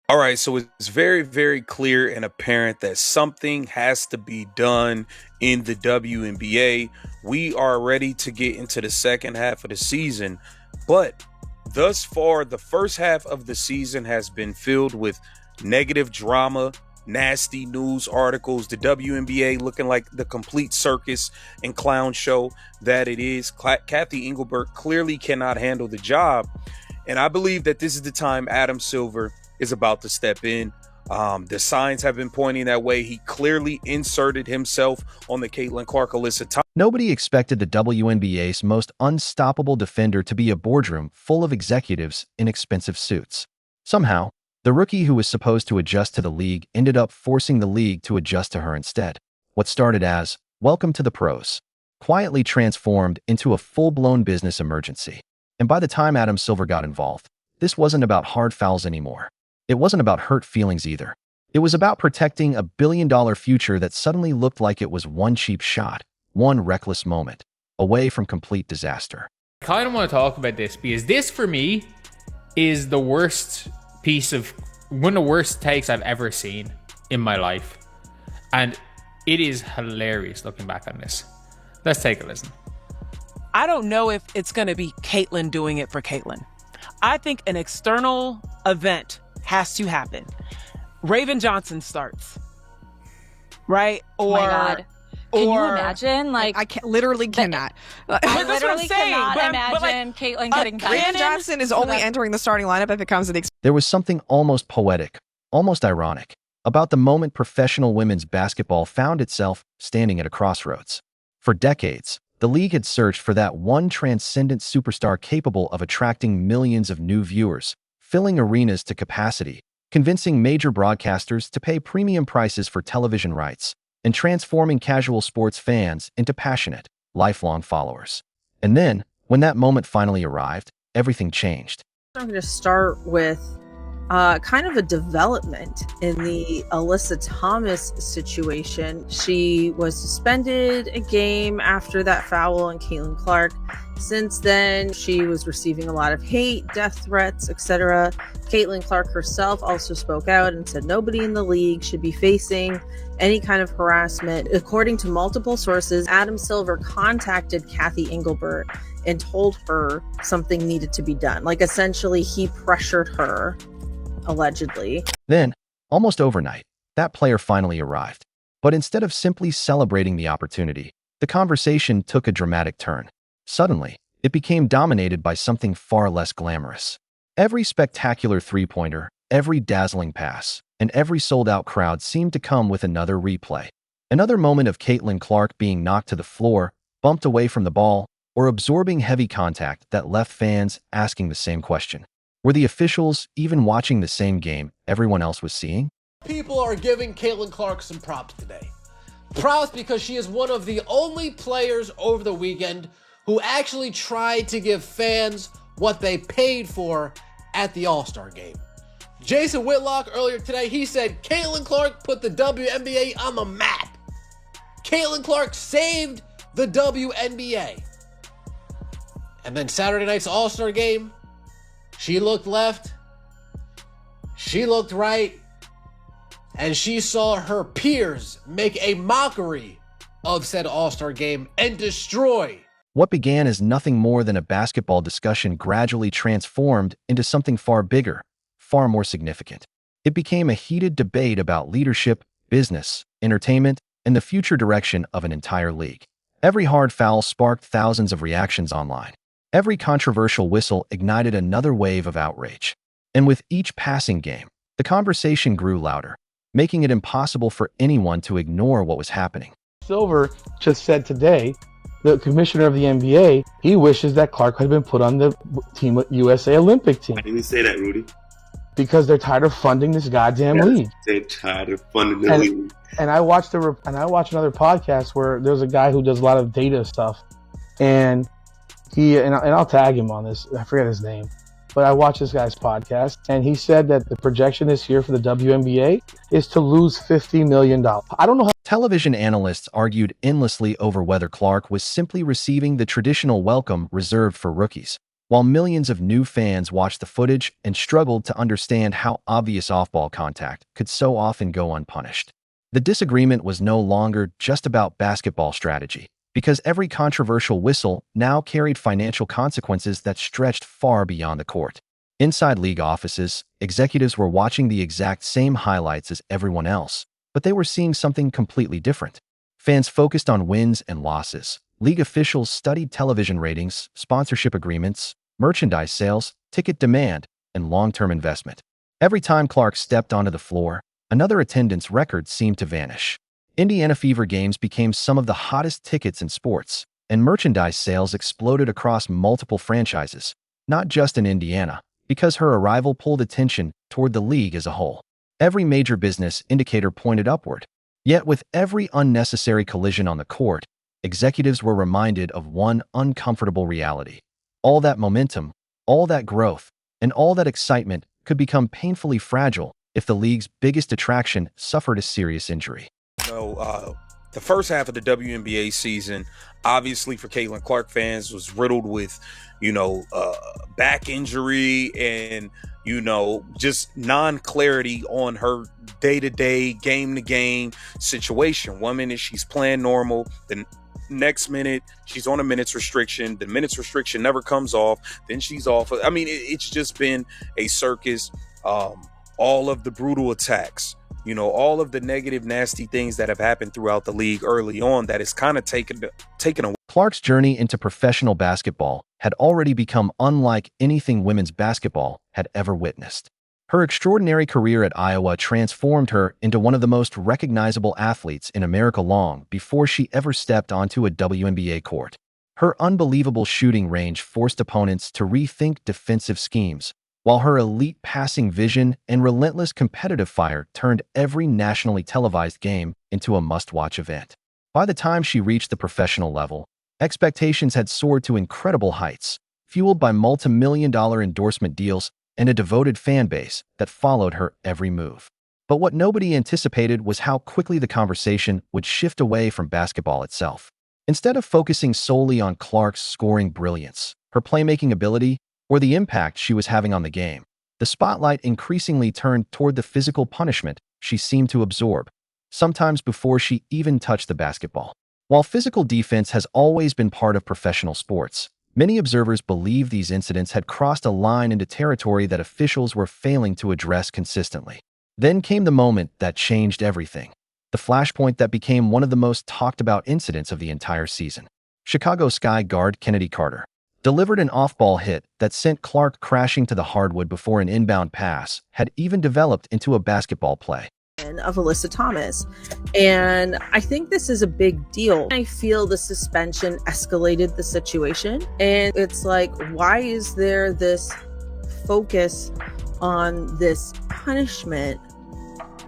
All right, so it's very, very clear and apparent that something has to be done in the WNBA. We are ready to get into the second half of the season, but thus far, the first half of the season has been filled with negative drama, nasty news articles, the WNBA looking like the complete circus and clown show that it is. Kathy Engelbert clearly cannot handle the job, and I believe that this is the time Adam Silver is about to step in. The signs have been pointing that way. He clearly inserted himself on the Caitlin Clark-Alyssa time. Nobody expected the WNBA's most unstoppable defender to be a boardroom full of executives in expensive suits. Somehow, the rookie who was supposed to adjust to the league ended up forcing the league to adjust to her instead. What started as, "Welcome to the pros," quietly transformed into a full-blown business emergency. And by the time Adam Silver got involved, this wasn't about hard fouls anymore. It wasn't about hurt feelings either. It was about protecting a billion-dollar future that suddenly looked like it was one cheap shot, one reckless moment, away from complete disaster. I kind of want to talk about this because this, for me, is the worst one of the worst takes I've ever seen in my life. And it is hilarious looking back on this. Let's take a listen. I don't know if it's going to be Caitlin doing it for Caitlin. I think an external event has to happen. Raven Johnson starts, right? Oh my God. Can you imagine? I literally cannot. I literally cannot imagine Caitlin getting back. Raven Johnson is only entering the starting lineup if it comes to the... There was something almost poetic, almost ironic, about the moment professional women's basketball found itself standing at a crossroads. For decades, the league had searched for that one transcendent superstar capable of attracting millions of new viewers, filling arenas to capacity, convincing major broadcasters to pay premium prices for television rights, and transforming casual sports fans into passionate, lifelong followers. And then, when that moment finally arrived, everything changed. I'm going to start with kind of a development in the Alyssa Thomas situation. She was suspended a game after that foul on Caitlin Clark. Since then, she was receiving a lot of hate, death threats, etc. Caitlin Clark herself also spoke out and said nobody in the league should be facing any kind of harassment. According to multiple sources, Adam Silver contacted Kathy Engelbert and told her something needed to be done. Like, essentially, he pressured her, allegedly. Then, almost overnight, that player finally arrived. But instead of simply celebrating the opportunity, the conversation took a dramatic turn. Suddenly, it became dominated by something far less glamorous. Every spectacular three-pointer, every dazzling pass, and every sold-out crowd seemed to come with another replay. Another moment of Caitlin Clark being knocked to the floor, bumped away from the ball, or absorbing heavy contact that left fans asking the same question. Were the officials even watching the same game everyone else was seeing? People are giving Caitlin Clark some props today. Props because she is one of the only players over the weekend who actually tried to give fans what they paid for at the All-Star game. Jason Whitlock earlier today, he said Caitlin Clark put the WNBA on the map. Caitlin Clark saved the WNBA. And then Saturday night's All-Star game, she looked left, she looked right, and she saw her peers make a mockery of said All-Star game and destroy. What began as nothing more than a basketball discussion gradually transformed into something far bigger, far more significant. It became a heated debate about leadership, business, entertainment, and the future direction of an entire league. Every hard foul sparked thousands of reactions online. Every controversial whistle ignited another wave of outrage. And with each passing game, the conversation grew louder, making it impossible for anyone to ignore what was happening. Silver just said today, the commissioner of the NBA, he wishes that Clark had been put on the team USA Olympic team. Why didn't you say that, Rudy? Because they're tired of funding this goddamn league. They're tired of funding the league. And I watched another podcast where there's a guy who does a lot of data stuff, and I'll tag him on this. I forget his name, but I watched this guy's podcast, and he said that the projection this year for the WNBA is to lose $50 million. I don't know how. Television analysts argued endlessly over whether Clark was simply receiving the traditional welcome reserved for rookies, while millions of new fans watched the footage and struggled to understand how obvious off-ball contact could so often go unpunished. The disagreement was no longer just about basketball strategy, because every controversial whistle now carried financial consequences that stretched far beyond the court. Inside league offices, executives were watching the exact same highlights as everyone else, but they were seeing something completely different. Fans focused on wins and losses. League officials studied television ratings, sponsorship agreements, merchandise sales, ticket demand, and long-term investment. Every time Clark stepped onto the floor, another attendance record seemed to vanish. Indiana Fever games became some of the hottest tickets in sports, and merchandise sales exploded across multiple franchises, not just in Indiana, because her arrival pulled attention toward the league as a whole. Every major business indicator pointed upward. Yet with every unnecessary collision on the court, executives were reminded of one uncomfortable reality. All that momentum, all that growth, and all that excitement could become painfully fragile if the league's biggest attraction suffered a serious injury. The first half of the WNBA season, obviously for Caitlin Clark fans, was riddled with, back injury and, just non-clarity on her day-to-day, game-to-game situation. 1 minute she's playing normal, the next minute she's on a minutes restriction. The minutes restriction never comes off. Then she's off. I mean, it's just been a circus. All of the brutal attacks, all of the negative, nasty things that have happened throughout the league early on that has kind of taken away. Clark's journey into professional basketball had already become unlike anything women's basketball had ever witnessed. Her extraordinary career at Iowa transformed her into one of the most recognizable athletes in America long before she ever stepped onto a WNBA court. Her unbelievable shooting range forced opponents to rethink defensive schemes, while her elite passing vision and relentless competitive fire turned every nationally televised game into a must-watch event. By the time she reached the professional level, expectations had soared to incredible heights, fueled by multi-million-dollar endorsement deals and a devoted fan base that followed her every move. But what nobody anticipated was how quickly the conversation would shift away from basketball itself. Instead of focusing solely on Clark's scoring brilliance, her playmaking ability, or the impact she was having on the game, the spotlight increasingly turned toward the physical punishment she seemed to absorb, sometimes before she even touched the basketball. While physical defense has always been part of professional sports, many observers believe these incidents had crossed a line into territory that officials were failing to address consistently. Then came the moment that changed everything, the flashpoint that became one of the most talked about incidents of the entire season. Chicago Sky guard Kennedy Carter delivered an off-ball hit that sent Clark crashing to the hardwood before an inbound pass had even developed into a basketball play. Of Alyssa Thomas. And I think this is a big deal. I feel the suspension escalated the situation. And it's like, why is there this focus on this punishment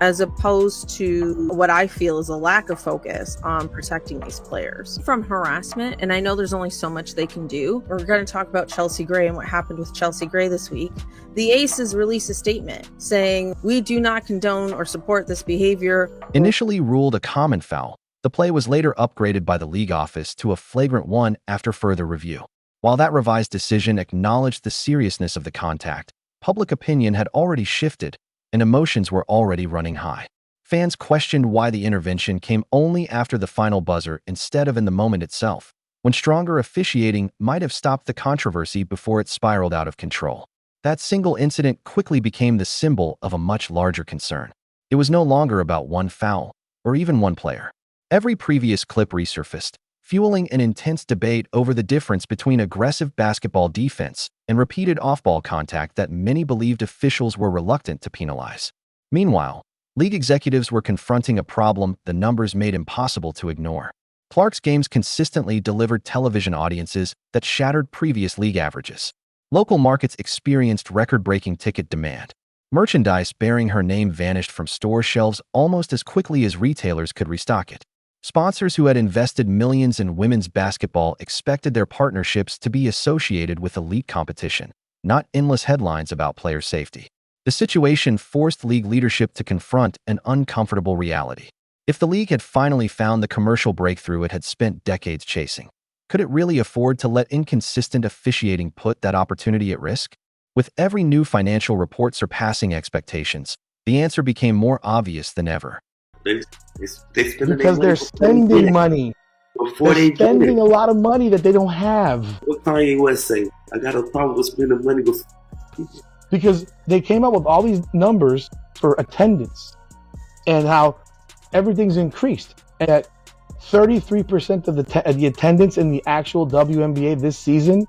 as opposed to what I feel is a lack of focus on protecting these players from harassment? And I know there's only so much they can do. We're going to talk about Chelsea Gray and what happened with Chelsea Gray this week. The Aces released a statement saying, "We do not condone or support this behavior." Initially ruled a common foul, the play was later upgraded by the league office to a flagrant one after further review. While that revised decision acknowledged the seriousness of the contact, public opinion had already shifted, and emotions were already running high. Fans questioned why the intervention came only after the final buzzer instead of in the moment itself, when stronger officiating might have stopped the controversy before it spiraled out of control. That single incident quickly became the symbol of a much larger concern. It was no longer about one foul, or even one player. Every previous clip resurfaced, fueling an intense debate over the difference between aggressive basketball defense and repeated off-ball contact that many believed officials were reluctant to penalize. Meanwhile, league executives were confronting a problem the numbers made impossible to ignore. Clark's games consistently delivered television audiences that shattered previous league averages. Local markets experienced record-breaking ticket demand. Merchandise bearing her name vanished from store shelves almost as quickly as retailers could restock it. Sponsors who had invested millions in women's basketball expected their partnerships to be associated with elite competition, not endless headlines about player safety. The situation forced league leadership to confront an uncomfortable reality. If the league had finally found the commercial breakthrough it had spent decades chasing, Could it really afford to let inconsistent officiating put that opportunity at risk? With every new financial report surpassing expectations, the answer became more obvious than ever. They Because they're spending money. Before They're spending a lot of money that they don't have. What Kanye West say? I got a problem with spending money before. Because they came up with all these numbers for attendance and how everything's increased. And at 33% of the attendance in the actual WNBA this season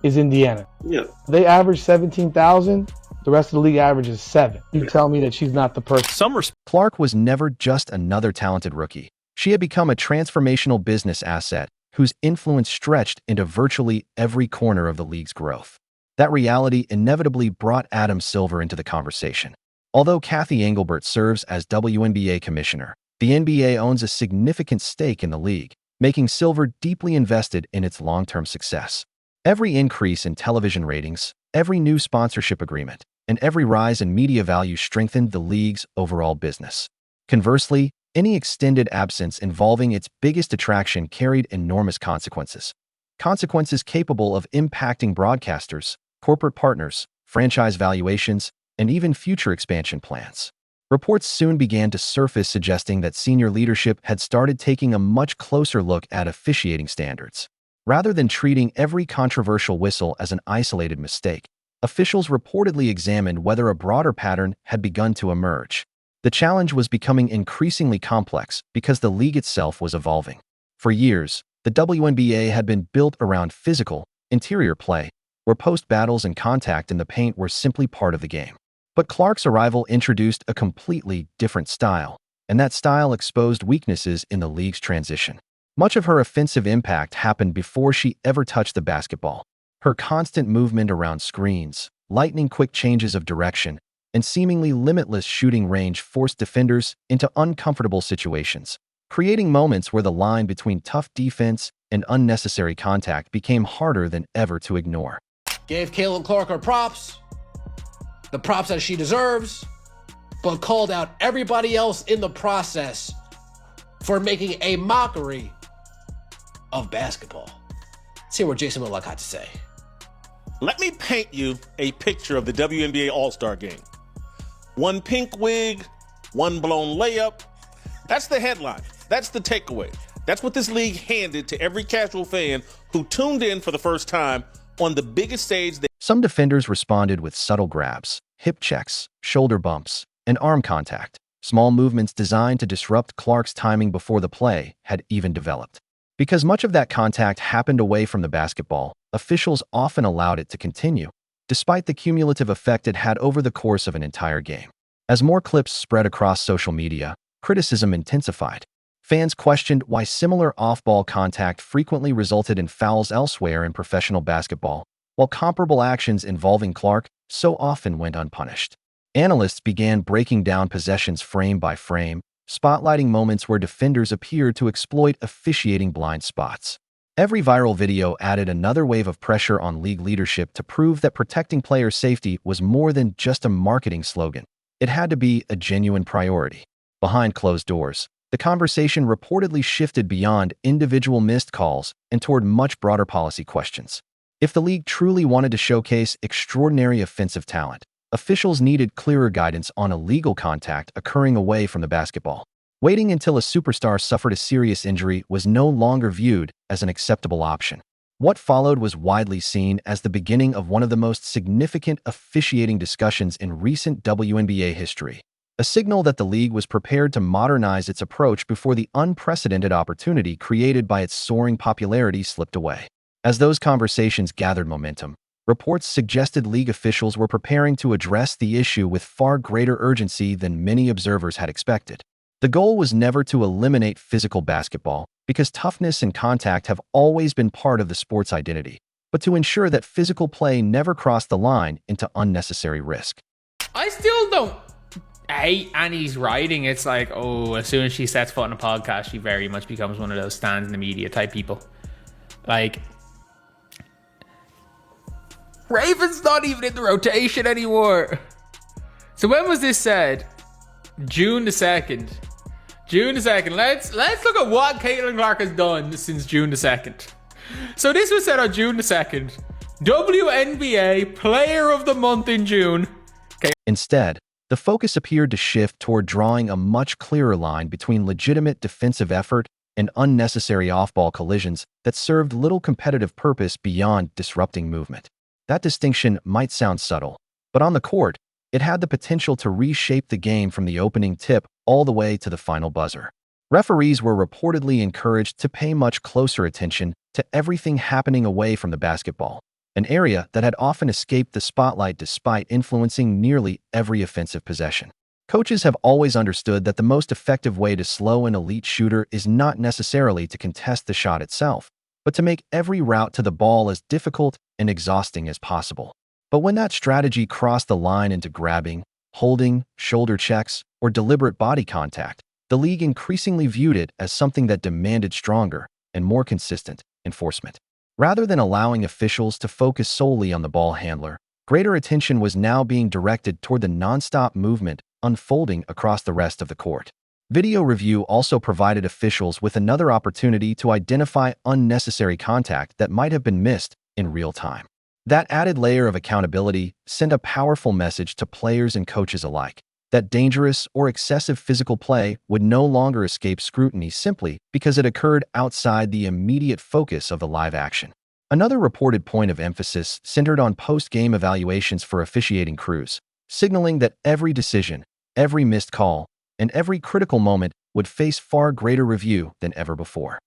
is Indiana. Yeah. They average 17,000. The rest of the league averages 7. You tell me that she's not the person. Clark was never just another talented rookie. She had become a transformational business asset whose influence stretched into virtually every corner of the league's growth. That reality inevitably brought Adam Silver into the conversation. Although Kathy Engelbert serves as WNBA commissioner, the NBA owns a significant stake in the league, making Silver deeply invested in its long-term success. Every increase in television ratings, every new sponsorship agreement, and every rise in media value strengthened the league's overall business. Conversely, any extended absence involving its biggest attraction carried enormous consequences. Consequences capable of impacting broadcasters, corporate partners, franchise valuations, and even future expansion plans. Reports soon began to surface suggesting that senior leadership had started taking a much closer look at officiating standards. Rather than treating every controversial whistle as an isolated mistake, officials reportedly examined whether a broader pattern had begun to emerge. The challenge was becoming increasingly complex because the league itself was evolving. For years, the WNBA had been built around physical, interior play, where post battles and contact in the paint were simply part of the game. But Clark's arrival introduced a completely different style, and that style exposed weaknesses in the league's transition. Much of her offensive impact happened before she ever touched the basketball. Her constant movement around screens, lightning-quick changes of direction, and seemingly limitless shooting range forced defenders into uncomfortable situations, creating moments where the line between tough defense and unnecessary contact became harder than ever to ignore. Gave Caitlin Clark her props, the props that she deserves, but called out everybody else in the process for making a mockery of basketball. Let's hear what Jason Whitlock had to say. Let me paint you a picture of the WNBA All-Star Game. One pink wig, one blown layup. That's the headline. That's the takeaway. That's what this league handed to every casual fan who tuned in for the first time on the biggest stage. Some defenders responded with subtle grabs, hip checks, shoulder bumps, and arm contact. Small movements designed to disrupt Clark's timing before the play had even developed. Because much of that contact happened away from the basketball, officials often allowed it to continue, despite the cumulative effect it had over the course of an entire game. As more clips spread across social media, criticism intensified. Fans questioned why similar off-ball contact frequently resulted in fouls elsewhere in professional basketball, while comparable actions involving Clark so often went unpunished. Analysts began breaking down possessions frame by frame, spotlighting moments where defenders appeared to exploit officiating blind spots. Every viral video added another wave of pressure on league leadership to prove that protecting player safety was more than just a marketing slogan. It had to be a genuine priority. Behind closed doors, the conversation reportedly shifted beyond individual missed calls and toward much broader policy questions. If the league truly wanted to showcase extraordinary offensive talent, officials needed clearer guidance on illegal contact occurring away from the basketball. Waiting until a superstar suffered a serious injury was no longer viewed as an acceptable option. What followed was widely seen as the beginning of one of the most significant officiating discussions in recent WNBA history, a signal that the league was prepared to modernize its approach before the unprecedented opportunity created by its soaring popularity slipped away. As those conversations gathered momentum, reports suggested league officials were preparing to address the issue with far greater urgency than many observers had expected. The goal was never to eliminate physical basketball, because toughness and contact have always been part of the sport's identity, but to ensure that physical play never crossed the line into unnecessary risk. I still don't hate Annie's writing. It's like, oh, as soon as she sets foot in a podcast, she very much becomes one of those stands in the media type people. Like, Raven's not even in the rotation anymore. So when was this said? June the 2nd. June the 2nd. Let's look at what Caitlin Clark has done since June the 2nd. So this was said on June the 2nd. WNBA Player of the Month in June. Okay. Instead, the focus appeared to shift toward drawing a much clearer line between legitimate defensive effort and unnecessary off-ball collisions that served little competitive purpose beyond disrupting movement. That distinction might sound subtle, but on the court, it had the potential to reshape the game from the opening tip all the way to the final buzzer. Referees were reportedly encouraged to pay much closer attention to everything happening away from the basketball, an area that had often escaped the spotlight despite influencing nearly every offensive possession. Coaches have always understood that the most effective way to slow an elite shooter is not necessarily to contest the shot itself, but to make every route to the ball as difficult and exhausting as possible. But when that strategy crossed the line into grabbing, holding, shoulder checks, or deliberate body contact, the league increasingly viewed it as something that demanded stronger and more consistent enforcement. Rather than allowing officials to focus solely on the ball handler, greater attention was now being directed toward the nonstop movement unfolding across the rest of the court. Video review also provided officials with another opportunity to identify unnecessary contact that might have been missed in real time. That added layer of accountability sent a powerful message to players and coaches alike that dangerous or excessive physical play would no longer escape scrutiny simply because it occurred outside the immediate focus of the live action. Another reported point of emphasis centered on post-game evaluations for officiating crews, signaling that every decision, every missed call, and every critical moment would face far greater review than ever before.